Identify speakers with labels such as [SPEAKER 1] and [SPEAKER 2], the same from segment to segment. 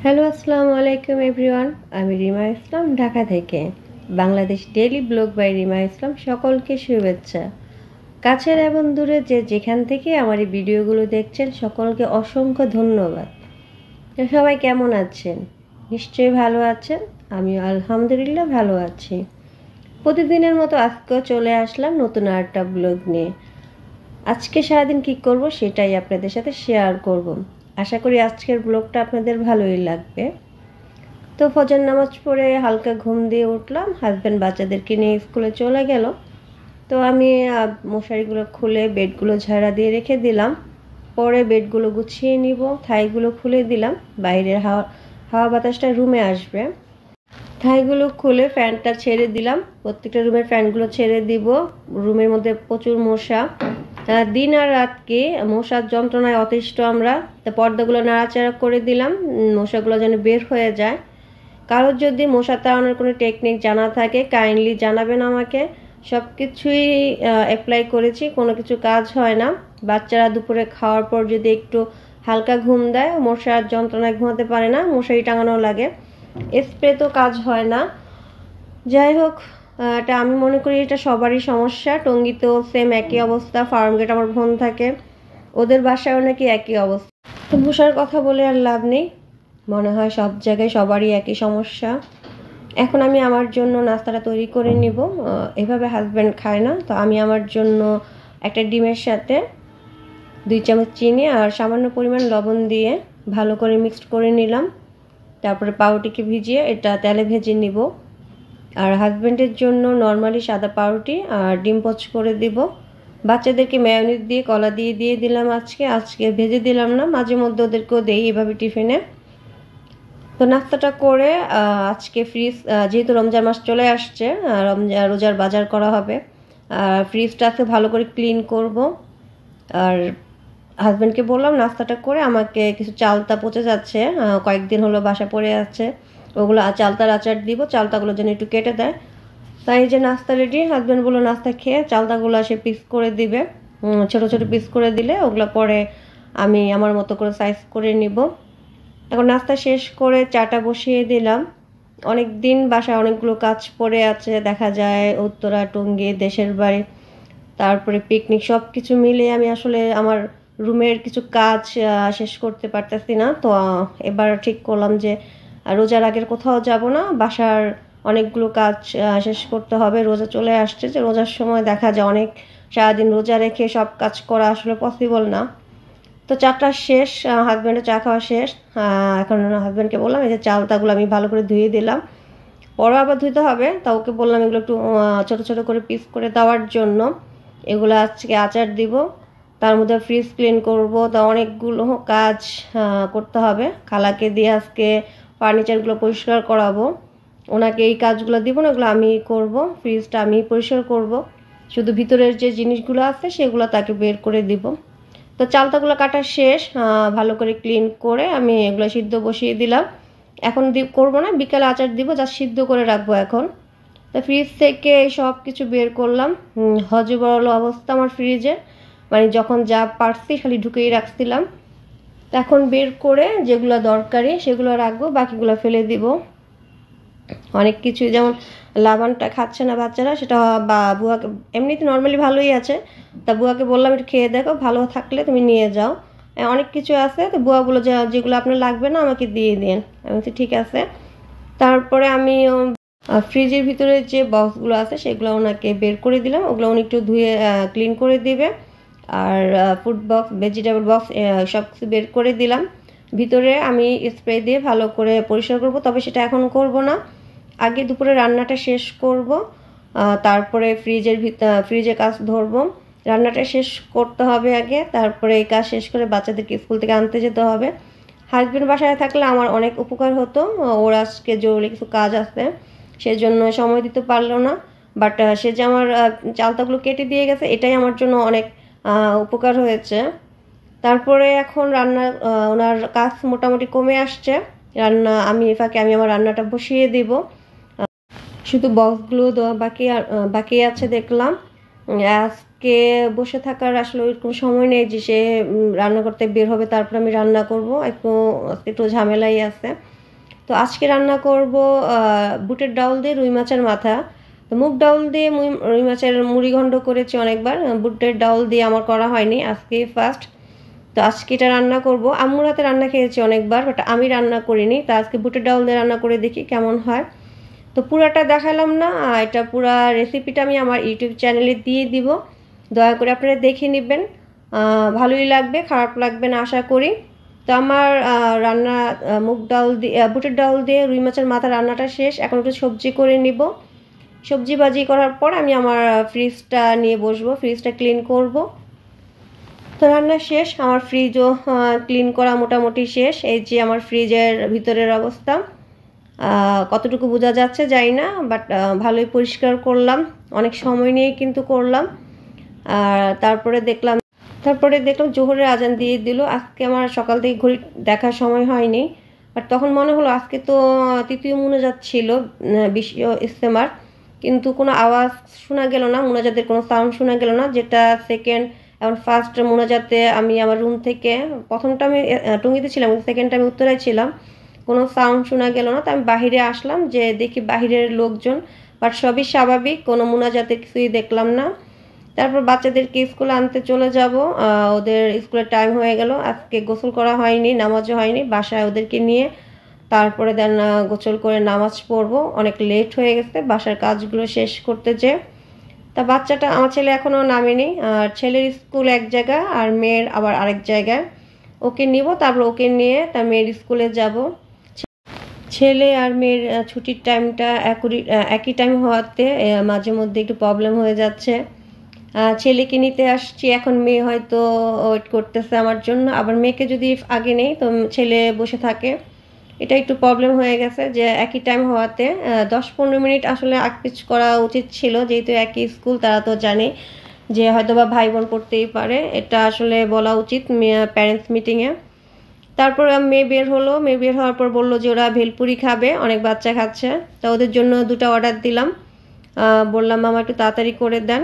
[SPEAKER 1] Hello আসসালামু আলাইকুম everyone. আমি রিমা ইসলাম, ঢাকা থেকে। Bangladesh daily blog by Rima Islam. সকলকে শুভেচ্ছা। কাছের এবং দূরে যে যেখান থেকে আমার এই ভিডিওগুলো দেখছেন সকলকে অসংখ্য ধন্যবাদ। তো সবাই কেমন আছেন? নিশ্চয়ই ভালো আছেন। আমিও আলহামদুলিল্লাহ ভালো আছি। প্রতিদিনের মতো আজকেও চলে আসলাম নতুন আরেকটা ব্লগ নিয়ে। আজকে সারাদিন কী করব সেটাই আপনাদের সাথে শেয়ার করব। আশা করি আজকের ব্লগটা আপনাদের ভালোই লাগবে। তো ফজর নামাজ পড়ে হালকা ঘুম দিয়ে উঠলাম, হাজব্যান্ড বাচ্চাদেরকে নিয়ে স্কুলে চলে গেল। তো আমি মশারিগুলো খুলে বেডগুলো ঝাড়া দিয়ে রেখে দিলাম। পরে বেডগুলো গুছিয়ে নিব, থাইগুলো খুলে দিলাম, বাইরের হাওয়া বাতাসটা রুমে আসবে। থাইগুলো খুলে ফ্যানটা ছেড়ে দিলাম, প্রত্যেকটা রুমের ফ্যানগুলো ছেড়ে দিব। রুমের মধ্যে প্রচুর মশা, দিন আর রাতকে মশার যন্ত্রণায় অতিষ্ঠ আমরা। তো পর্দাগুলো নাড়াচাড়া করে দিলাম, মশাগুলো যেন বের হয়ে যায়। কারোর যদি মশা তাড়ানোর কোনো টেকনিক জানা থাকে কাইন্ডলি জানাবেন আমাকে। সব কিছুই অ্যাপ্লাই করেছি, কোনো কিছু কাজ হয় না। বাচ্চারা দুপুরে খাওয়ার পর যদি একটু হালকা ঘুম দেয়, মশার যন্ত্রণায় ঘুমাতে পারে না, মশারি টাঙানো লাগে। স্প্রে তো কাজ হয় না। যাই হোক, এটা আমি মনে করি এটা সবারই সমস্যা। টঙ্গীতেও সেম একই অবস্থা, ফার্মগেট আমার বোন থাকে, ওদের বাসায়ও নাকি একই অবস্থা। তো মশার কথা বলে আর লাভ নেই, মনে হয় সব জায়গায় সবারই একই সমস্যা। এখন আমি আমার জন্য নাস্তাটা তৈরি করে নিব। এভাবে হাজব্যান্ড খায় না, তো আমি আমার জন্য একটা ডিমের সাথে 2 চামচ চিনি আর সামান্য পরিমাণ লবণ দিয়ে ভালো করে মিক্সড করে নিলাম। তারপরে পাউরুটিকে ভিজিয়ে এটা তেলে ভেজে নিব। আর হাজব্যান্ডের জন্য নর্মালি সাদা পাউরুটি আর ডিম পোচ করে দিব। বাচ্চাদেরকে মেয়োনিজ দিয়ে কলা দিয়ে দিলাম। আজকে ভেজে দিলাম না, মাঝে মধ্যে ওদেরকেও দেই এভাবে টিফিনে। তো নাস্তাটা করে আজকে যেহেতু রমজান মাস চলে আসছে, রোজার বাজার করা হবে, ফ্রিজটাকে ভালো করে ক্লিন করব। আর হাজব্যান্ডকে বললাম নাস্তাটা করে আমাকে কিছু চালতা পচে যাচ্ছে, কয়েকদিন হলো বাসা পড়ে আছে, ওগুলো চালতার আচার দিব, চালতাগুলো যেন একটু কেটে দেয়। তাই যে নাস্তা রেডি। হাজব্যান্ড বললো নাস্তা খেয়ে চালতাগুলো সে পিস করে দিবে, ছোট ছোট পিস করে দিলে ওগুলো পরে আমি আমার মতো করে সাইজ করে নিব। এখন নাস্তা শেষ করে চাটা বসিয়ে দিলাম। অনেক দিন বাসায় অনেকগুলো কাজ পড়ে আছে, দেখা যায় উত্তরা, টঙ্গী, দেশের বাড়ি, তারপরে পিকনিক, সব কিছু মিলে আমি আসলে আমার রুমের কিছু কাজ শেষ করতে পারতেছি না। তো এবার ঠিক করলাম যে রোজার আগের কোথাও যাব না, বাসার অনেকগুলো কাজ শেষ করতে হবে। রোজা চলে আসছে, যে রোজার সময় দেখা যায় অনেক সারাদিন রোজা রেখে সব কাজ করা আসলে পসিবল না। তো চাটা শেষ, হাজব্যান্ডের চা খাওয়া শেষ। এখন হাজব্যান্ডকে বললাম এই যে চালতাগুলো আমি ভালো করে ধুয়ে দিলাম, পরে আবার ধুতে হবে। তা ওকে বললাম এগুলো একটু ছোট ছোট করে পিস করে দেওয়ার জন্য। এগুলো আজকে আচার দিব, তার মধ্যে ফ্রিজ ক্লিন করব। তা অনেকগুলো কাজ করতে হবে। খালাকে দিয়ে আজকে ফার্নিচারগুলো পরিষ্কার করাবো, ওনাকে এই কাজগুলো দিব না, ওগুলো আমি করব। ফ্রিজটা আমি পরিষ্কার করব, শুধু ভিতরের যে জিনিসগুলো আছে সেগুলো তাকে বের করে দিব। তো চালতাগুলো কাটা শেষ, ভালো করে ক্লিন করে আমি এগুলো সিদ্ধ বসিয়ে দিলাম। এখন করবো না, বিকালে আচার দিব, যা সিদ্ধ করে রাখবো এখন। তো ফ্রিজ থেকে সব কিছু বের করলাম। হজবরল অবস্থা আমার ফ্রিজে, মানে যখন যা পারছি খালি ঢুকেই রাখছিলাম। এখন বের করে যেগুলো দরকারি সেগুলো রাখবো, বাকিগুলো ফেলে দিব। অনেক কিছু, যেমন লাবানটা খাচ্ছে না বাচ্চারা, সেটা বা বুয়াকে এমনিতে নর্মালি ভালোই আছে, তা বুয়াকে বললাম একটু খেয়ে দেখো, ভালো থাকলে তুমি নিয়ে যাও। অনেক কিছু আছে, তো বুয়া বললো যেগুলো আপনার লাগবে না আমাকে দিয়ে দিন। আমি বলছি ঠিক আছে। তারপরে আমি ফ্রিজের ভিতরে যে বক্সগুলো আছে সেগুলো ওনাকে বের করে দিলাম, ওগুলো উনি একটু ধুয়ে ক্লিন করে দিবে। আর ফুড বক্স, ভেজিটেবল বক্স সব কিছু বের করে দিলাম। ভিতরে আমি স্প্রে দিয়ে ভালো করে পরিষ্কার করব, তবে সেটা এখন করব না, আগে দুপুরে রান্নাটা শেষ করব, তারপরে ফ্রিজে কাজ ধরবো। রান্নাটা শেষ করতে হবে আগে, তারপরে এই কাজ শেষ করে বাচ্চাদেরকে স্কুল থেকে আনতে যেতে হবে। হাজব্যান্ড বাসায় থাকলে আমার অনেক উপকার হতো, ওর আজকে জরুরি কিছু কাজ আছে সেজন্য সময় দিতে পারলো না। বাট সে যে আমার চালতাগুলো কেটে দিয়ে গেছে, এটাই আমার জন্য অনেক উপকার হয়েছে। তারপরে এখন ওনার কাজ মোটামুটি কমে আসছে, আমি আমার রান্নাটা বসিয়ে দিব। শুধু বক্সগুলো দেওয়া বাকি আছে দেখলাম। আজকে বসে থাকার আসলে ওইরকম সময় নেই যে সে রান্না করতে বের হবে তারপর আমি রান্না করব, একটু ঝামেলাই আছে। তো আজকে রান্না করব বুটের ডাউল দিয়ে রুই মাছের মাথা। তো মুগ ডাউল দিয়ে রুই মাছের মুড়িঘণ্ট করেছি অনেকবার, বুটের ডাউল দিয়ে আমার করা হয়নি, আজকে ফার্স্ট। তো আজকে এটা রান্না করব। আম্মুর হাতে রান্না খেয়েছি অনেকবার, বাট আমি রান্না করিনি। তো আজকে বুটের ডাউল দিয়ে রান্না করে দেখি কেমন হয়। তো পুরাটা দেখালাম না, এটা পুরা রেসিপিটা আমি আমার ইউটিউব চ্যানেলে দিয়ে দিব, দয়া করে আপনারা দেখে নেবেন। ভালোই লাগবে, খারাপ লাগবে না আশা করি। তো আমার রান্না মুগ ডাউল দিয়ে বুটের ডাউল দিয়ে রুই মাছের মাথা রান্নাটা শেষ। এখন একটু সবজি করে নিব। সবজি ভাজি করার পর আমি আমার ফ্রিজটা নিয়ে বসবো, ফ্রিজটা ক্লিন করব। তো রান্না শেষ, আমার ফ্রিজও ক্লিন করা মোটামুটি শেষ। এই যে আমার ফ্রিজের ভিতরের অবস্থা, কতটুকু বোঝা যাচ্ছে জানি না, বাট ভালোই পরিষ্কার করলাম, অনেক সময় নিয়ে কিন্তু করলাম। আর তারপরে দেখলাম জোহরের আজান দিয়ে দিল। আজকে আমার সকাল থেকে ঘড়ি দেখার সময় হয়নি, বাট তখন মনে হলো আজকে তো তৃতীয় মুনাজাত ছিল, বিশীয় ইস্তেমার, কিন্তু কোনো আওয়াজ শোনা গেল না, মুনাজাতের কোনো সাউন্ড শোনা গেল না। যেটা সেকেন্ড এবং ফার্স্ট মুনাজাতে আমি আমার রুম থেকে, প্রথমটা আমি টুঙ্গিতে ছিলাম, সেকেন্ডটা আমি উত্তরায় ছিলাম, কোনো সাউন্ড শোনা গেল না। তো আমি বাহিরে আসলাম, যে দেখি বাহিরের লোকজন, বাট সবই স্বাভাবিক, কোনো মুনাজাতের কিছুই দেখলাম না। তারপর বাচ্চাদেরকে স্কুলে আনতে চলে যাব, ওদের স্কুলের টাইম হয়ে গেল। আজকে গোসল করা হয়নি, নামাজও হয়নি, বাসায় ওদেরকে নিয়ে তারপরে দেন গোসল করে নামাজ পড়বো। অনেক লেট হয়ে গেছে বাসার কাজগুলো শেষ করতে যে। তা বাচ্চাটা, আমার ছেলে এখনও নামেনি, আর ছেলের স্কুল এক জায়গা আর মেয়ের আবার আরেক জায়গায়। ওকে নিব, তারপর ওকে নিয়ে তার মেয়ের স্কুলে যাব। ছেলে আর মেয়ের ছুটির টাইমটা একই টাইম হওয়াতে মাঝে মধ্যে একটু প্রবলেম হয়ে যাচ্ছে। ছেলেকে নিতে আসছি, এখন মেয়ে হয়তো ওয়েট করতেছে আমার জন্য, আবার মেয়েকে যদি আগে নেই তো ছেলে বসে থাকে, এটা একটু প্রবলেম হয়ে গেছে যে একই টাইম হওয়াতে। 10-15 মিনিট আসলে আগপিছ করা উচিত ছিল, যেহেতু একই স্কুল, তারা তো জানে যে হয়তো বা ভাই বোন করতেই পারে, এটা আসলে বলা উচিত প্যারেন্টস মিটিংয়ে। তারপর মেয়ে বের হলো, মেয়ে বের হওয়ার পর বললো যে ওরা ভেলপুরি খাবে, অনেক বাচ্চা খাচ্ছে। তো ওদের জন্য 2টা অর্ডার দিলাম, বললাম মামা একটু তাড়াতাড়ি করে দেন।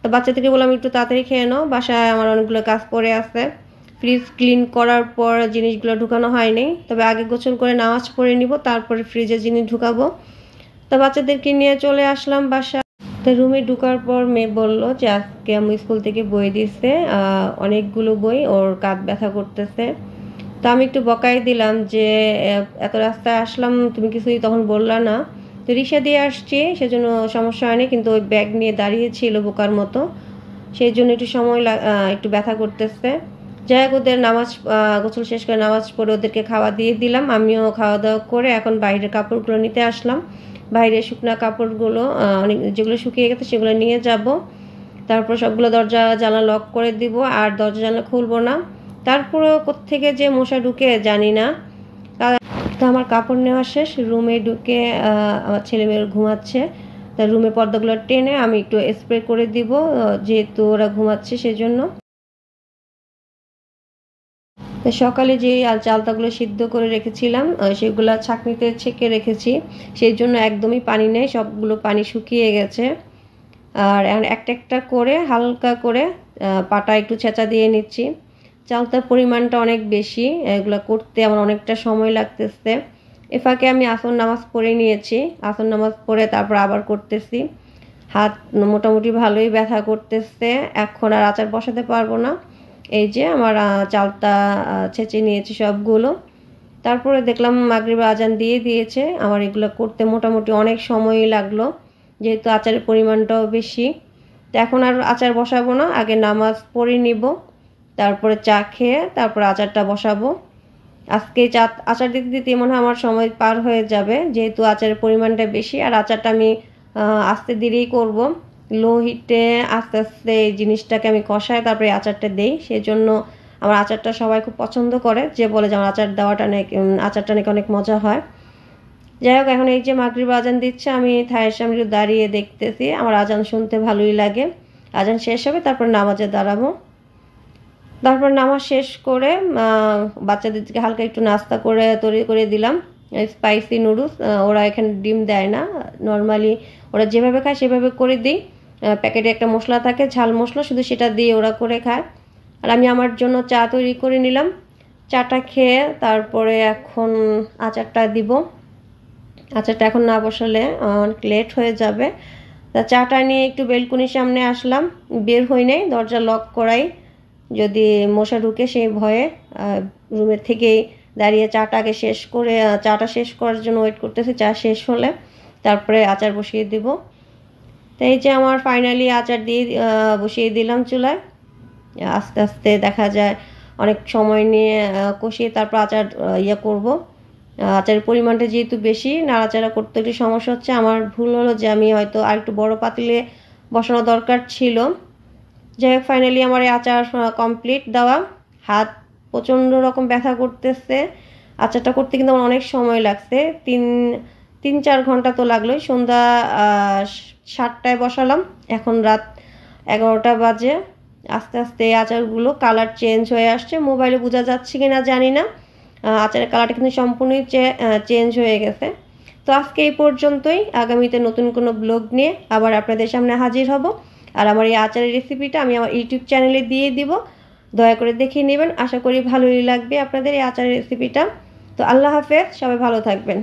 [SPEAKER 1] তো বাচ্চাদেরকে বললাম একটু তাড়াতাড়ি খেয়ে নাও, বাসায় আমার অনেকগুলো কাজ পড়ে আছে। ফ্রিজ ক্লিন করার পর জিনিসগুলো ঢুকানো হয়নি, তবে আগে গোসল করে নামাজ পড়ে নিব, তারপরে ফ্রিজে জিনিস ঢুকাবো। তো বাচ্চাদেরকে নিয়ে চলে আসলাম বাসা। তো রুমে ঢুকার পর মেয়ে বললো যে আজকে আমি স্কুল থেকে বই দিচ্ছে, অনেকগুলো বই, ওর কাঁধ ব্যথা করতেছে। তো আমি একটু বকাই দিলাম যে এত রাস্তায় আসলাম, তুমি কিছুই তখন বললা না। তো রিক্সা দিয়ে আসছি, সেজন্য সমস্যা হয়নি, কিন্তু ওই ব্যাগ নিয়ে দাঁড়িয়েছিল বোকার মতো, সেই জন্য একটু একটু ব্যথা করতেছে। যাই হোক, ওদের নামাজ গোসল শেষ করে নামাজ পড়ে ওদেরকে খাওয়া দিয়ে দিলাম, আমিও খাওয়া দাওয়া করে এখন বাইরের কাপড়গুলো নিতে আসলাম। বাইরের শুকনো কাপড়গুলো অনেক যেগুলো শুকিয়ে গেছে সেগুলো নিয়ে যাব। তারপর সবগুলো দরজা জানলা লক করে দিব, আর দরজা জানলা খুলবো না। তারপরে কোত্থেকে যে মশা ঢুকে জানি না। তো আমার কাপড় নেওয়া শেষ, রুমে ঢুকে আমার ছেলে মেয়ে ঘুমাচ্ছে, তার রুমে পর্দাগুলো টেনে আমি একটু স্প্রে করে দিব, যেহেতু ওরা ঘুমাচ্ছে সেজন্য। সকালে যে চালতাগুলো সিদ্ধ করে রেখেছিলাম সেগুলো ছাঁকনিতে ছেঁকে রেখেছি, সেই জন্য একদমই পানি নেই, সবগুলো পানি শুকিয়ে গেছে। আর এখন একটা একটা করে হালকা করে পাটা একটু ছেঁচা দিয়ে নিচ্ছি। চালতার পরিমাণটা অনেক বেশি, এগুলো করতে আমার অনেকটা সময় লাগতেছে। এ ফাঁকে আমি আসর নামাজ পড়ে নিয়েছি, আসর নামাজ পড়ে তারপর আবার করতেছি। হাত মোটামুটি ভালোই ব্যথা করতেছে, এখন আর আচার বসাতে পারবো না। এই যে আমার চালতা ছেঁচে নিয়েছি সবগুলো। তারপরে দেখলাম মাগরিবের আজান দিয়ে দিয়েছে, আমার এগুলো করতে মোটামুটি অনেক সময়ই লাগলো, যেহেতু আচারের পরিমাণটাও বেশি। তো এখন আর আচার বসাবো না, আগে নামাজ পড়ে নিব, তারপরে চা খেয়ে তারপর আচারটা বসাবো। আজকে আচার দিতে দিতে মনে হয় আমার সময় পার হয়ে যাবে, যেহেতু আচারের পরিমাণটা বেশি। আর আচারটা আমি আস্তে ধীরেই করব, লো হিটে আস্তে আস্তে এই জিনিসটাকে আমি কষাই তারপরে আচারটা দেই। সেই জন্য আমার আচারটা সবাই খুব পছন্দ করে, যে বলে যে আমার আচারটা নাকি অনেক মজা হয়। যাই হোক, এখন এই যে মাগরিব আজান দিচ্ছে, আমি থায়ের সামনে একটু দাঁড়িয়ে দেখতেছি, আমার আজান শুনতে ভালোই লাগে। আজান শেষ হবে তারপর নামাজে দাঁড়াবো। তারপর নামাজ শেষ করে বাচ্চাদেরকে হালকা একটু নাস্তা করে তৈরি করে দিলাম, স্পাইসি নুডলস। ওরা এখানে ডিম দেয় না, নর্মালি ওরা যেভাবে খায় সেভাবে করে দিই। প্যাকেটে একটা মশলা থাকে, ঝাল মশলা, শুধু সেটা দিয়ে ওরা করে খায়। আর আমি আমার জন্য চা তৈরি করে নিলাম, চাটা খেয়ে তারপরে এখন আচারটা দিব। আচারটা এখন না বসালে অনেক লেট হয়ে যাবে। তা চাটা নিয়ে একটু বেলকনির সামনে আসলাম, বের হই নাই, দরজা লক করাই, যদি মশা ঢুকে সেই ভয়ে রুমের থেকেই দাঁড়িয়ে চাটাকে শেষ করে চাটা শেষ করার জন্য ওয়েট করতেছি। চা শেষ হলে তারপরে আচার বসিয়ে দিব। তো এই যে আমার ফাইনালি আচার দিয়ে বসিয়ে দিলাম চুলায়। আস্তে আস্তে দেখা যায় অনেক সময় নিয়ে কষিয়ে তারপর আচার করব। আচারের পরিমাণটা যেহেতু বেশি, নাড়াচাড়া করতে একটু সমস্যা হচ্ছে। আমার ভুল হলো যে আমি হয়তো আর একটু বড় পাতিলে বসানো দরকার ছিল। যাই হোক, ফাইনালি আমার এই আচার কমপ্লিট দেওয়া। হাত প্রচণ্ড রকম ব্যথা করতেছে। আচারটা করতে কিন্তু আমার অনেক সময় লাগছে, 3-4 ঘন্টা তো লাগলোই। সন্ধ্যা 7টায় বসালাম, এখন রাত 11টা বাজে। আস্তে আস্তে এই আচারগুলো কালার চেঞ্জ হয়ে আসছে। মোবাইলে বোঝা যাচ্ছে কিনা জানি না, আচারের কালারটা কিন্তু সম্পূর্ণই চেঞ্জ হয়ে গেছে। তো আজকে এই পর্যন্তই। আগামীতে নতুন কোনো ব্লগ নিয়ে আবার আপনাদের সামনে হাজির হব। আর আমার এই আচারের রেসিপিটা আমি আমার ইউটিউব চ্যানেলে দিয়ে দিব, দয়া করে দেখে নেবেন। আশা করি ভালোই লাগবে আপনাদের এই আচারের রেসিপিটা। তো আল্লাহ হাফেজ, সবাই ভালো থাকবেন।